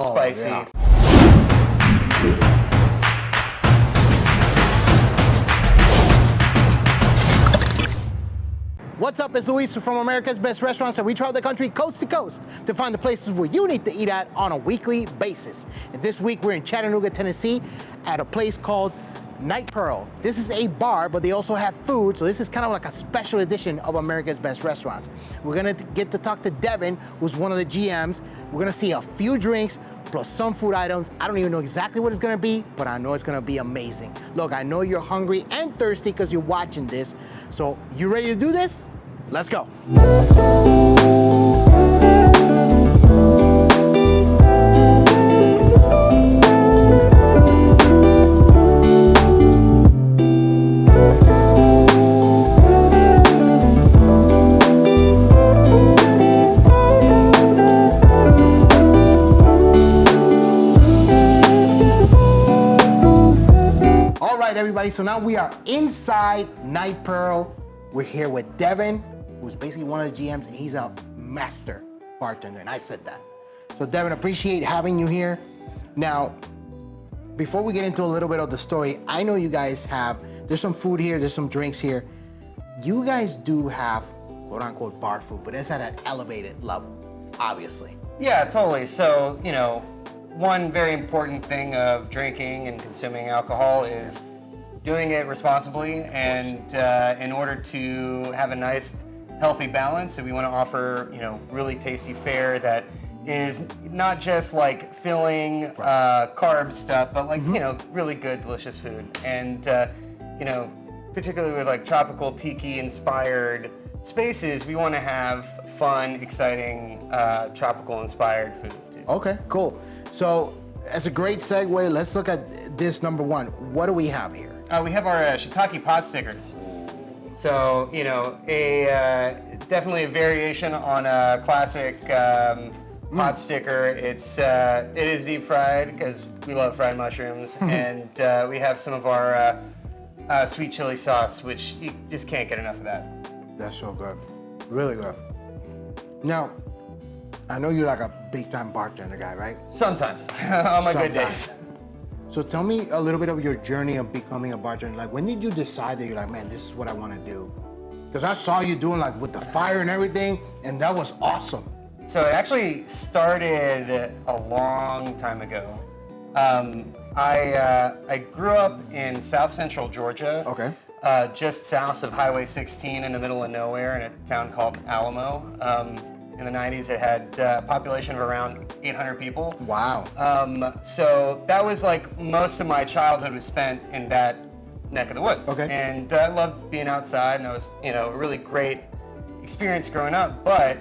spicy. Yeah. What's up, it's Luis from America's Best Restaurants, and we travel the country coast to coast to find the places where you need to eat at on a weekly basis. And this week we're in Chattanooga, Tennessee at a place called Night Pearl. This is a bar, but they also have food, so this is kind of like a special edition of America's Best Restaurants. We're gonna get to talk to Devin, who's one of the GMs. We're gonna see a few drinks, plus some food items. I don't even know exactly what it's gonna be, but I know it's gonna be amazing. Look, I know you're hungry and thirsty because you're watching this, so you ready to do this? Let's go. All right, everybody, so now we are inside Night Pearl. We're here with Devin, who's basically one of the GMs, and he's a master bartender, and I said that. So Devin, appreciate having you here. Now, before we get into a little bit of the story, I know you guys have, there's some food here, there's some drinks here. You guys do have quote unquote bar food, but it's at an elevated level, obviously. Yeah, totally. So, you know, one very important thing of drinking and consuming alcohol is doing it responsibly, and in order to have a nice, healthy balance, we want to offer, you know, really tasty fare that is not just like filling carb stuff, but like, you know, really good, delicious food. And, you know, particularly with like tropical tiki inspired spaces, we want to have fun, exciting, tropical inspired food too. Okay, cool. So as a great segue, let's look at this number one. What do we have here? We have our Shiitake Pot Stickers. So, you know, definitely a variation on a classic pot sticker. It is deep fried because we love fried mushrooms, and we have some of our sweet chili sauce, which you just can't get enough of that. That's so good, really good. Now, I know you're like a big time bartender guy, right? Sometimes, on my good days. So tell me a little bit of your journey of becoming a bartender. Like, when did you decide that you're like, man, this is what I want to do? Because I saw you doing like with the fire and everything, and that was awesome. So it actually started a long time ago. I grew up in South Central Georgia. Okay. Just south of Highway 16 in the middle of nowhere in a town called Alamo. In the 90s, it had a population of around 800 people. Wow. So that was like most of my childhood was spent in that neck of the woods. Okay. And I loved being outside, and that was, you know, a really great experience growing up. But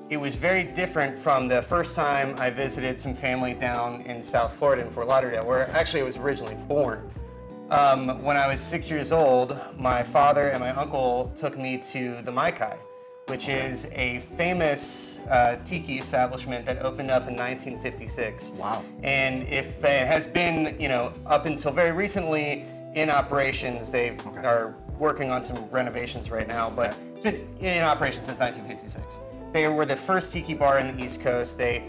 it was very different from the first time I visited some family down in South Florida in Fort Lauderdale, where actually I was originally born. When I was 6 years old, my father and my uncle took me to the Mai Kai, which is a famous tiki establishment that opened up in 1956. Wow. And if it has been, you know, up until very recently in operations, they are working on some renovations right now, but it's been in operation since 1956. They were the first tiki bar in the East Coast. They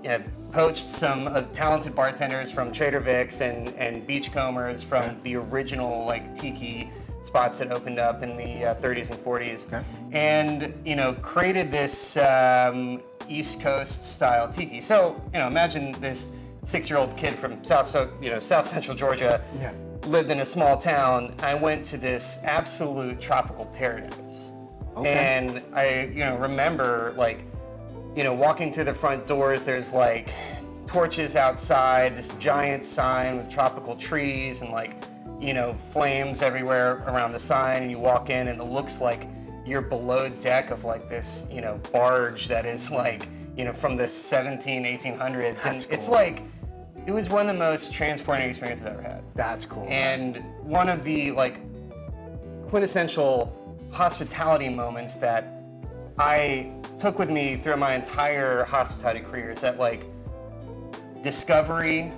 you know, poached some talented bartenders from Trader Vic's and beachcombers from the original like tiki spots that opened up in the 30s and 40s, and, you know, created this East Coast style tiki. So, you know, imagine this 6-year-old kid from South Central Georgia, lived in a small town. I went to this absolute tropical paradise, and I, you know, remember like, you know, walking through the front doors. There's like torches outside, this giant sign with tropical trees and like, you know, flames everywhere around the sign, and you walk in and it looks like you're below deck of like this, you know, barge that is like, you know, from the 1800s. That's and it's cool. like, it was one of the most transporting experiences I've ever had. That's cool. And one of the like quintessential hospitality moments that I took with me through my entire hospitality career is that like discovery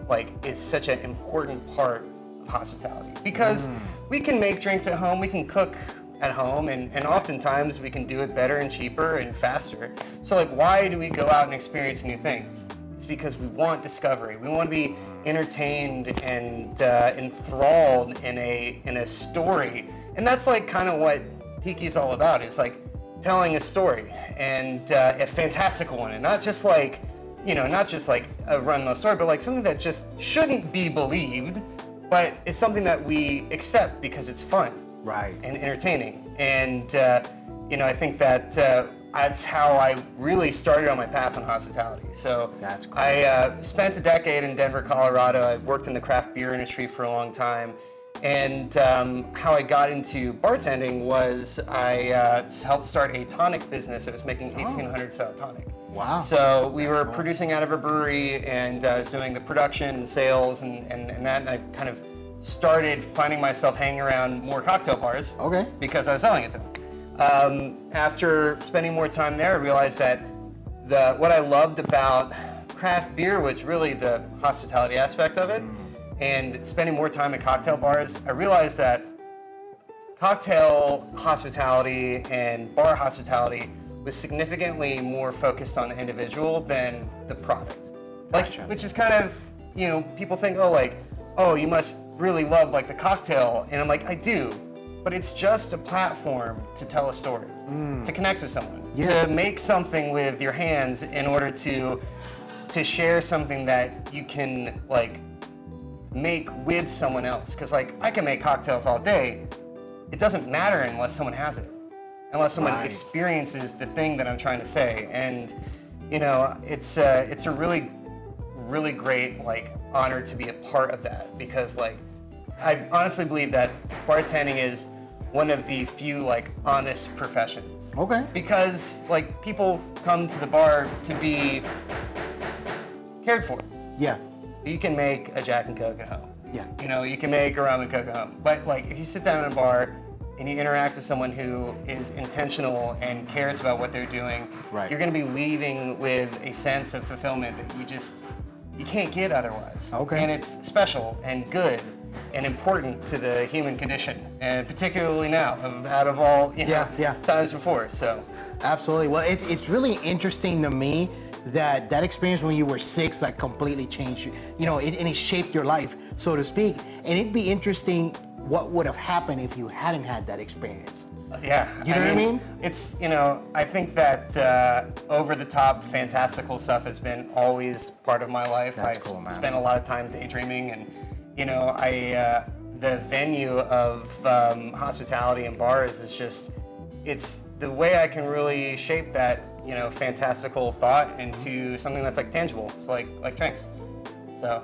like is such an important part of hospitality, because we can make drinks at home, we can cook at home, and oftentimes we can do it better and cheaper and faster. So like, why do we go out and experience new things? It's because we want discovery. We want to be entertained and enthralled in a story, and that's like kind of what Tiki's all about. It's like telling a story, and a fantastical one, and not just like a run-of-the-mill story, but like something that just shouldn't be believed, but it's something that we accept because it's fun, right, and entertaining. And I think that that's how I really started on my path in hospitality. So that's cool. I spent a decade in Denver, Colorado. I worked in the craft beer industry for a long time. And how I got into bartending was I helped start a tonic business. It was making 1800 style tonic. Wow. So we were producing out of a brewery, and I was doing the production and sales and that. And I kind of started finding myself hanging around more cocktail bars. Okay. Because I was selling it to them. After spending more time there, I realized that what I loved about craft beer was really the hospitality aspect of it. And spending more time at cocktail bars, I realized that cocktail hospitality and bar hospitality was significantly more focused on the individual than the product. Like, Gotcha. which is kind of, people think, oh, you must really love like the cocktail. And I'm like, I do, but it's just a platform to tell a story, to connect with someone, to make something with your hands in order to share something that you can like make with someone else. Because like, I can make cocktails all day. It doesn't matter unless someone has it, unless someone experiences the thing that I'm trying to say. And it's a really, really great like honor to be a part of that, because like I honestly believe that bartending is one of the few like honest professions. Okay. Because like people come to the bar to be cared for. Yeah. You can make a Jack and Coke at home. Yeah. You can make a rum and Coke at home. But like if you sit down in a bar and you interact with someone who is intentional and cares about what they're doing, you're gonna be leaving with a sense of fulfillment that you can't get otherwise. Okay. And it's special and good and important to the human condition, and particularly now, out of all times before. So absolutely. Well, it's really interesting to me that experience when you were 6 that completely changed you, and it shaped your life, so to speak. And it'd be interesting what would have happened if you hadn't had that experience. Yeah. You know what I mean? It's, I think that over-the-top fantastical stuff has been always part of my life. That's cool, man. Spent a lot of time daydreaming, and, the venue of hospitality and bars is just, it's the way I can really shape that, fantastical thought into something that's like tangible. It's like drinks. So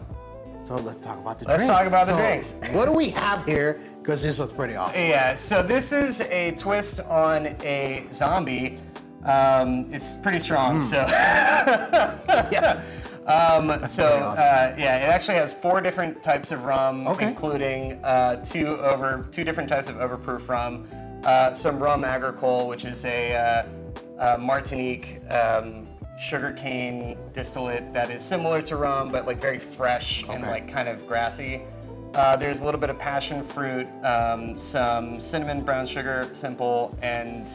let's talk about the drinks. Let's talk about the drinks. What do we have here? Because this looks pretty awesome. Yeah, so this is a twist on a zombie. It's pretty strong, so. Yeah. Awesome. It actually has 4 different types of rum, including 2 different types of overproof rum, some rum agricole, which is a Martinique sugarcane distillate that is similar to rum, but like very fresh and like kind of grassy. There's a little bit of passion fruit, some cinnamon brown sugar, simple, and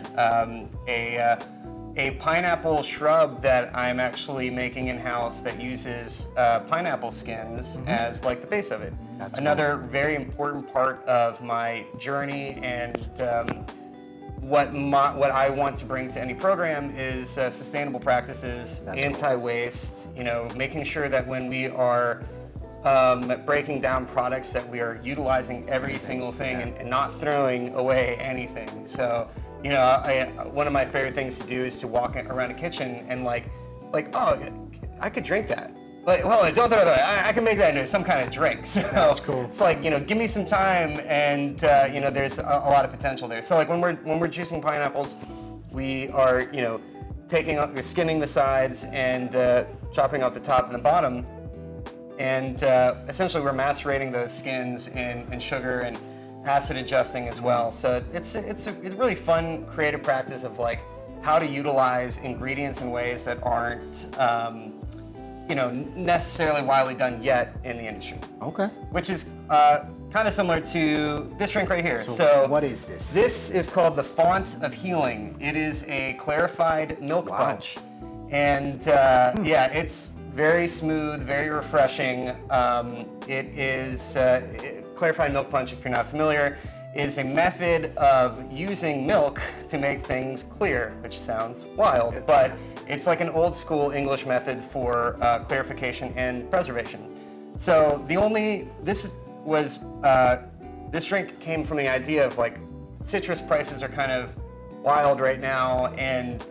a pineapple shrub that I'm actually making in-house that uses pineapple skins as like the base of it. That's another very important part of my journey, and what I want to bring to any program is sustainable practices, anti-waste, making sure that when we are breaking down products that we are utilizing every single thing and not throwing away anything. So, one of my favorite things to do is to walk around a kitchen and like, oh, I could drink that. Like, well, don't throw that. I can make that into some kind of drink. So that's cool. It's like, give me some time, and there's a lot of potential there. So like when we're juicing pineapples, we are we're skinning the sides and chopping off the top and the bottom, and essentially we're macerating those skins in sugar and acid adjusting as well. So it's a really fun creative practice of like how to utilize ingredients in ways that aren't necessarily widely done yet in the industry. Okay. Which is kind of similar to this drink right here. So what is this? This is called the Font of Healing. It is a clarified milk punch. And yeah, it's very smooth, very refreshing. It is clarified milk punch, if you're not familiar, is a method of using milk to make things clear, which sounds wild, but it's like an old school English method for clarification and preservation. So this drink came from the idea of like citrus prices are kind of wild right now, and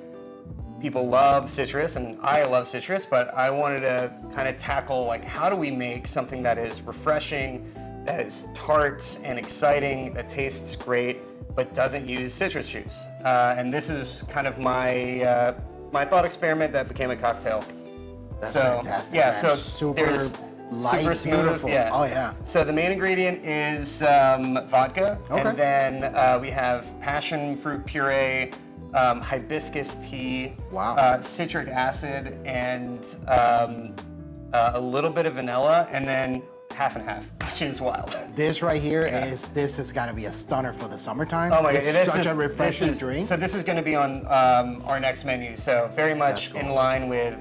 people love citrus, and I love citrus, but I wanted to kind of tackle like how do we make something that is refreshing, that is tart and exciting, that tastes great, but doesn't use citrus juice. And this is kind of my my thought experiment that became a cocktail. That's so, fantastic. Yeah, man. so super there's light, super smooth. beautiful. Yeah. Oh yeah. So the main ingredient is vodka, Okay. and then we have passion fruit puree, hibiscus tea, Wow. citric acid, and a little bit of vanilla, and then half and half, which is wild. This right here this has got to be a stunner for the summertime. Oh my god, it's such a refreshing drink. So this is going to be on our next menu. So very much That's cool. in line with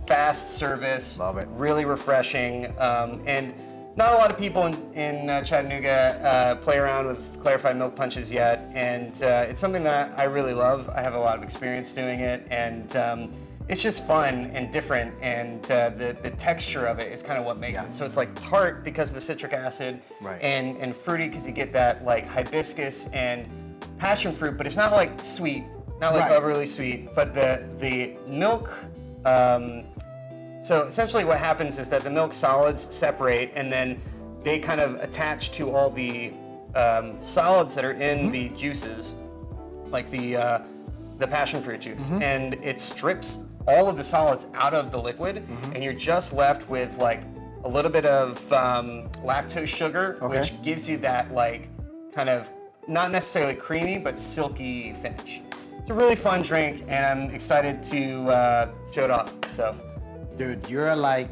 fast service. Love it. Really refreshing, and not a lot of people in Chattanooga play around with clarified milk punches yet, and it's something that I really love. I have a lot of experience doing it, and it's just fun and different, and the texture of it is kind of what makes it. So it's like tart because of the citric acid, Right. and fruity because you get that like hibiscus and passion fruit, but it's not like sweet, not like Right. overly sweet, but the milk. So essentially what happens is that the milk solids separate, and then they kind of attach to all the solids that are in the juices, like the passion fruit juice, and it strips all of the solids out of the liquid, and you're just left with like a little bit of lactose sugar, Okay. which gives you that like kind of not necessarily creamy but silky finish. It's a really fun drink, and I'm excited to show it off. So. Dude, you're like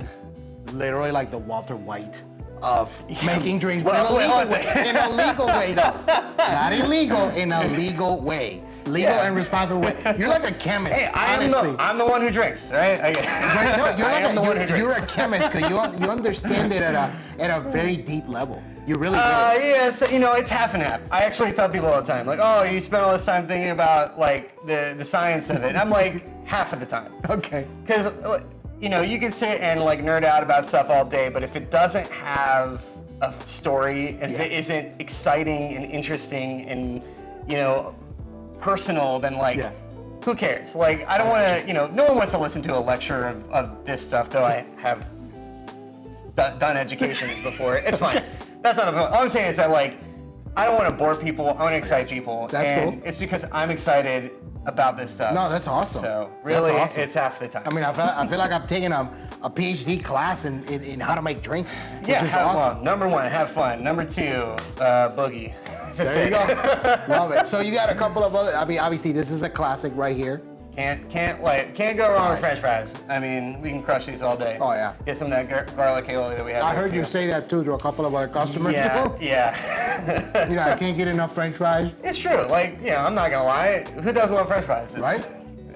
literally like the Walter White of making drinks, but Well, in a legal wait, way. In a legal way, though. Not illegal, in a legal way. Legal Yeah. and responsible way. You're like a chemist. Hey, honestly. I'm the one who drinks, right? Right? No, you're I like am the one who drinks. you're a chemist because you understand it at a very deep level. You really do. Yeah, so it's half and half. I actually tell people all the time, like, oh, you spent all this time thinking about like the science of it. And I'm like, half of the time. Okay. Because you can sit and like nerd out about stuff all day, but if it doesn't have a story, if it isn't exciting and interesting and personal, then like who cares? Like I don't want to, no one wants to listen to a lecture of this stuff, though I have done educations before. It's fine. That's not the point. All I'm saying is that like I don't want to bore people. I want to excite people. That's and cool. It's because I'm excited about this stuff. No, that's awesome. So really, That's awesome. it's half the time. I mean, I feel like I'm taking a PhD class in how to make drinks, which yeah, is awesome. well, number one, have fun. Number two, boogie. There you go. Love it. So you got a couple of other. I mean, obviously this is a classic right here. Can't go wrong with French fries. I mean, we can crush these all day. Oh, yeah. Get some of that garlic aioli that we have. I there, heard you too. say that too to a couple of our customers. Yeah, too. yeah. I can't get enough French fries. It's true. Like, I'm not gonna lie. Who doesn't love French fries? Right?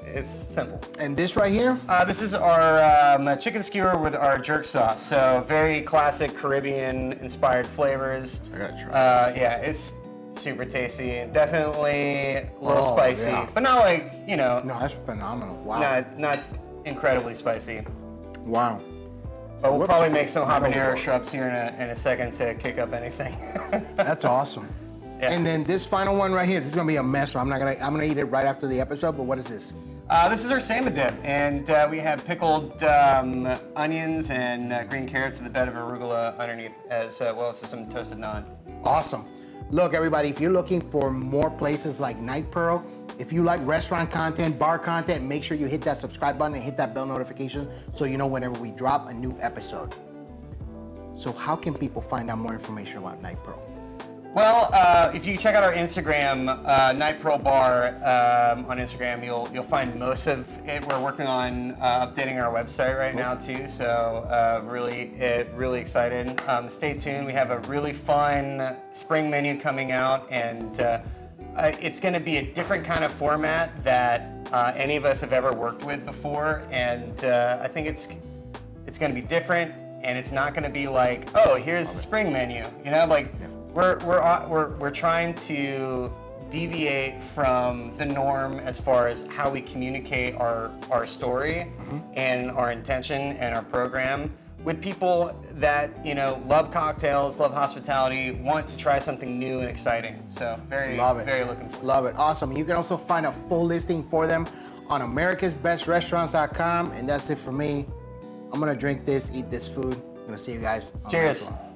It's simple. And this right here? This is our chicken skewer with our jerk sauce. So very classic Caribbean-inspired flavors. I gotta try Yeah, it's super tasty. Definitely a little spicy, yeah. but not like No, that's phenomenal. Wow. not incredibly spicy. Wow. But we'll Whoops. probably make some I don't habanero know. shrubs here in a second to kick up anything. That's awesome. Yeah. And then this final one right here, this is gonna be a mess, so I'm gonna eat it right after the episode, but what is this? This is our salmon dip, and we have pickled onions and green carrots with a bed of arugula underneath, as well as some toasted naan. Awesome. Look, everybody, if you're looking for more places like Night Pearl, if you like restaurant content, bar content, make sure you hit that subscribe button and hit that bell notification so you know whenever we drop a new episode. So how can people find out more information about Night Pearl? Well, if you check out our Instagram, Night Pearl Bar on Instagram, you'll find most of it. We're working on updating our website right now too, so really excited. Stay tuned. We have a really fun spring menu coming out, and it's going to be a different kind of format that any of us have ever worked with before, and I think it's going to be different, and it's not going to be like, oh, here's the spring menu, you know, like. We're trying to deviate from the norm as far as how we communicate our story and our intention and our program with people that, you know, love cocktails, love hospitality, want to try something new and exciting. So very looking forward. Love it. Awesome. You can also find a full listing for them on americasbestrestaurants.com, and that's it for me. I'm gonna drink this, eat this food. I'm gonna see you guys on the next Cheers. one.